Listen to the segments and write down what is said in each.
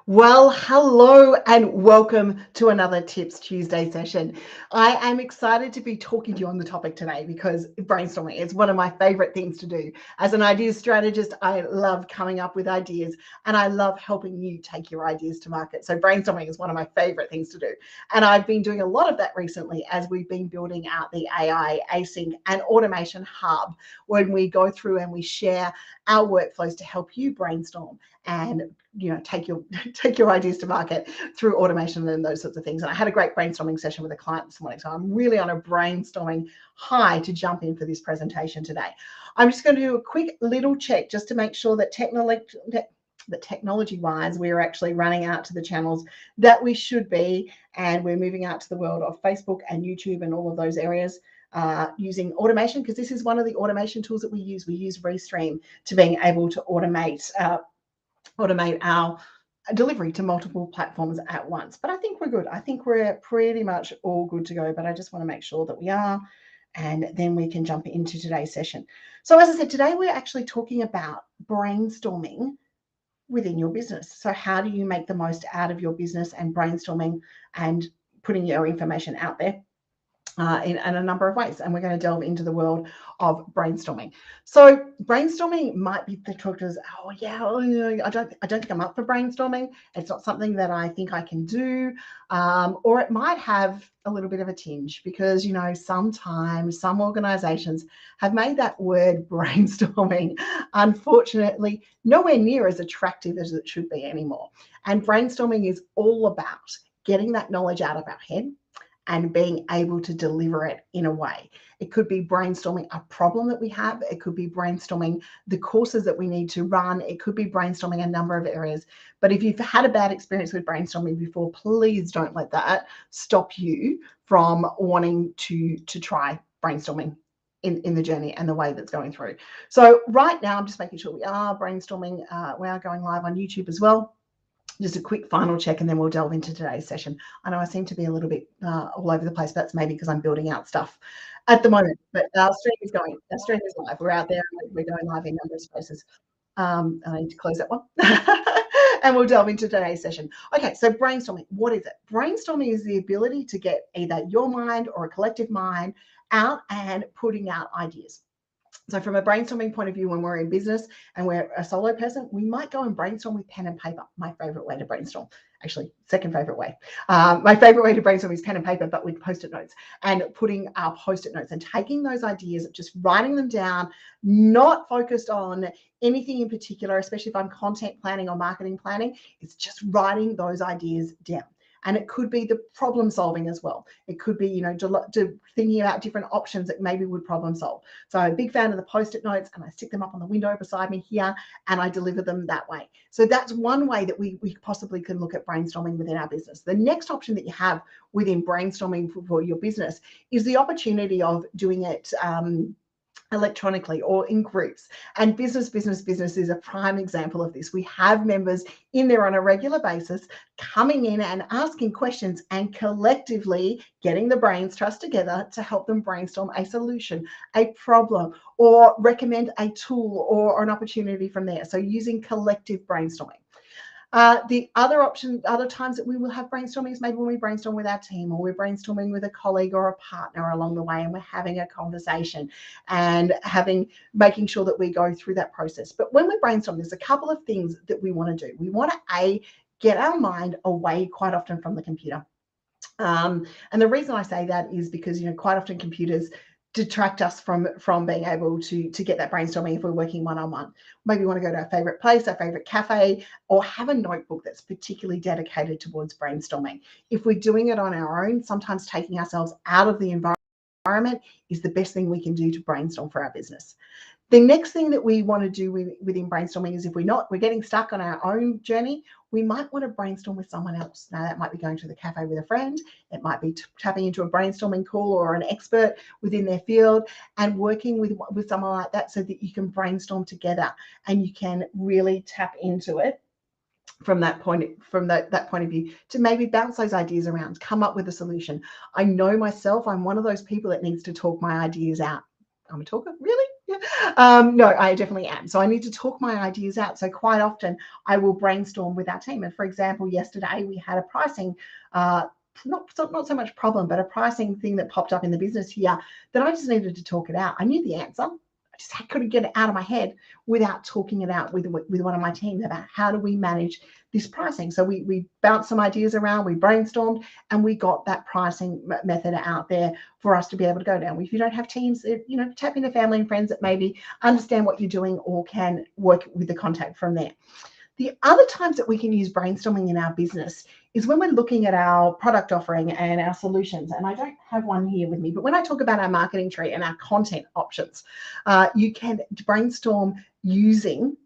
Well, hello and welcome to another Tips Tuesday session. I am excited to be talking to you on the topic today because brainstorming is one of my favorite things to do. As an ideas strategist, I love coming up with ideas and I love helping you take your ideas to market. So brainstorming is one of my favorite things to do. And I've been doing a lot of that recently as we've been building out the AI, async and automation hub when we go through and we share our workflows to help you brainstorm and take your ideas to market through automation and those sorts of things. And I had a great brainstorming session with a client this morning, so I'm really on a brainstorming high to jump in for this presentation today. I'm just going to do a quick little check just to make sure that technology wise we're actually running out to the channels that we should be, and we're moving out to the world of Facebook and YouTube and all of those areas, using automation, because this is one of the automation tools that we use. We use Restream to being able to automate our delivery to multiple platforms at once. But I think we're good. I think we're pretty much all good to go, but I just want to make sure that we are, and then we can jump into today's session. So as I said, today we're actually talking about brainstorming within your business. So how do you make the most out of your business and brainstorming and putting your information out there? In a number of ways, and we're going to delve into the world of brainstorming. So brainstorming might be the talk as, I don't think I'm up for brainstorming. It's not something that I think I can do, or it might have a little bit of a tinge because sometimes some organizations have made that word brainstorming unfortunately nowhere near as attractive as it should be anymore. And brainstorming is all about getting that knowledge out of our head and being able to deliver it in a way. It could be brainstorming a problem that we have. It could be brainstorming the courses that we need to run. It could be brainstorming a number of areas. But if you've had a bad experience with brainstorming before, please don't let that stop you from wanting to try brainstorming in the journey and the way that's going through. So right now, I'm just making sure we are brainstorming. We are going live on YouTube as well. Just a quick final check and then we'll delve into today's session. I know I seem to be a little bit all over the place. That's maybe because I'm building out stuff at the moment, but our stream is live. We're out there, we're going live in a number of spaces. I need to close that one. And we'll delve into today's session. Okay, so brainstorming, what is it? Brainstorming is the ability to get either your mind or a collective mind out and putting out ideas. So from a brainstorming point of view, when we're in business and we're a solo person, we might go and brainstorm with pen and paper. My favorite way to brainstorm, actually, second favorite way. My favorite way to brainstorm is pen and paper, but with Post-it notes, and putting our Post-it notes and taking those ideas, just writing them down, not focused on anything in particular, especially if I'm content planning or marketing planning. It's just writing those ideas down. And it could be the problem solving as well. It could be, thinking about different options that maybe would problem solve. So I'm a big fan of the Post-it notes, and I stick them up on the window beside me here, and I deliver them that way. So that's one way that we possibly can look at brainstorming within our business. The next option that you have within brainstorming for your business is the opportunity of doing it electronically or in groups. And business is a prime example of this. We have members in there on a regular basis coming in and asking questions and collectively getting the brains trust together to help them brainstorm a solution, a problem, or recommend a tool or an opportunity from there. So using collective brainstorming. The other times that we will have brainstorming is maybe when we brainstorm with our team, or we're brainstorming with a colleague or a partner along the way, and we're having a conversation and making sure that we go through that process. But when we brainstorm, there's a couple of things that we want to do. We want to get our mind away quite often from the computer. And the reason I say that is because quite often computers detract us from being able to get that brainstorming if we're working one-on-one. Maybe we want to go to our favorite place, our favorite cafe, or have a notebook that's particularly dedicated towards brainstorming. If we're doing it on our own, sometimes taking ourselves out of the environment is the best thing we can do to brainstorm for our business. The next thing that we want to do within brainstorming is if we're getting stuck on our own journey, we might want to brainstorm with someone else. Now, that might be going to the cafe with a friend. It might be tapping into a brainstorming call or an expert within their field and working with someone like that so that you can brainstorm together and you can really tap into it from that point of view to maybe bounce those ideas around, come up with a solution. I know myself, I'm one of those people that needs to talk my ideas out. I'm a talker, really? No, I definitely am. So I need to talk my ideas out. So quite often I will brainstorm with our team. And for example, yesterday we had a pricing, not so much problem, but a pricing thing that popped up in the business here that I just needed to talk it out. I knew the answer. I just couldn't get it out of my head without talking it out with one of my teams about how do we manage this pricing. So we bounced some ideas around, we brainstormed, and we got that pricing method out there for us to be able to go down. If you don't have teams, tap into family and friends that maybe understand what you're doing or can work with the contact from there. The other times that we can use brainstorming in our business is when we're looking at our product offering and our solutions. And I don't have one here with me, but when I talk about our marketing tree and our content options, you can brainstorm using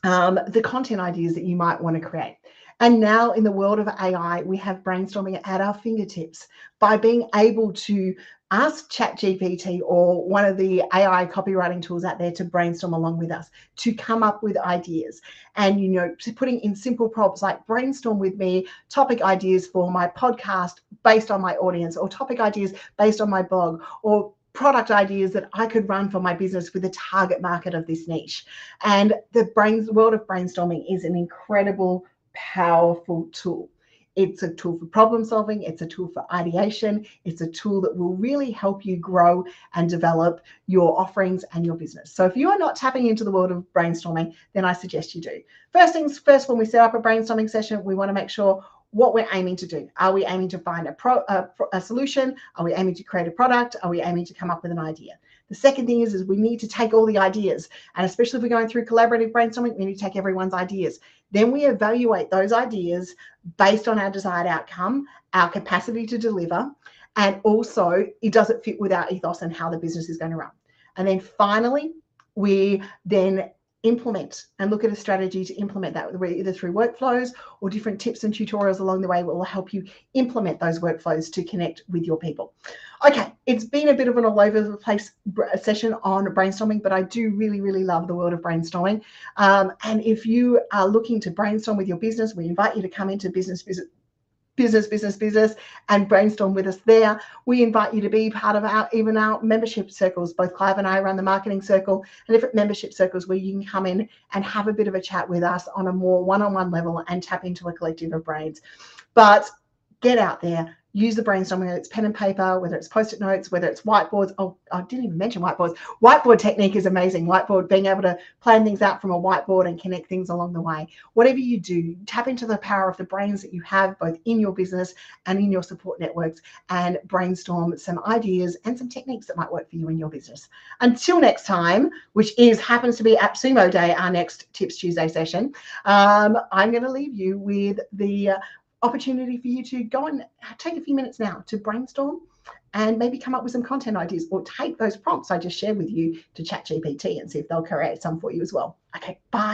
the content ideas that you might want to create. And now in the world of AI, we have brainstorming at our fingertips by being able to ask ChatGPT or one of the AI copywriting tools out there to brainstorm along with us, to come up with ideas. And, putting in simple prompts like brainstorm with me topic ideas for my podcast based on my audience, or topic ideas based on my blog, or product ideas that I could run for my business with a target market of this niche. And the world of brainstorming is an incredible, powerful tool. It's a tool for problem solving. It's a tool for ideation. It's a tool that will really help you grow and develop your offerings and your business. So if you are not tapping into the world of brainstorming, then I suggest you do. First things first, when we set up a brainstorming session, we want to make sure what we're aiming to do. Are we aiming to find a solution? Are we aiming to create a product? Are we aiming to come up with an idea? The second thing is we need to take all the ideas, and especially if we're going through collaborative brainstorming, we need to take everyone's ideas. Then we evaluate those ideas based on our desired outcome, our capacity to deliver, and also does it fit with our ethos and how the business is going to run. And then finally, we then implement and look at a strategy to implement that, either through workflows or different tips and tutorials along the way that will help you implement those workflows to connect with your people. Okay, it's been a bit of an all over the place session on brainstorming, but I do really, really love the world of brainstorming. And if you are looking to brainstorm with your business, we invite you to come into business and brainstorm with us there. We invite you to be part of our membership circles. Both Clive and I run the marketing circle and different membership circles where you can come in and have a bit of a chat with us on a more one-on-one level and tap into a collective of brains. But get out there, use the brainstorming, whether it's pen and paper, whether it's post-it notes, whether it's whiteboards. Oh, I didn't even mention whiteboards. Whiteboard technique is amazing. Whiteboard, being able to plan things out from a whiteboard and connect things along the way. Whatever you do, tap into the power of the brains that you have both in your business and in your support networks, and brainstorm some ideas and some techniques that might work for you in your business. Until next time, which happens to be AppSumo Day, our next Tips Tuesday session, I'm going to leave you with the opportunity for you to go and take a few minutes now to brainstorm and maybe come up with some content ideas, or take those prompts I just shared with you to ChatGPT and see if they'll create some for you as well. Okay, bye.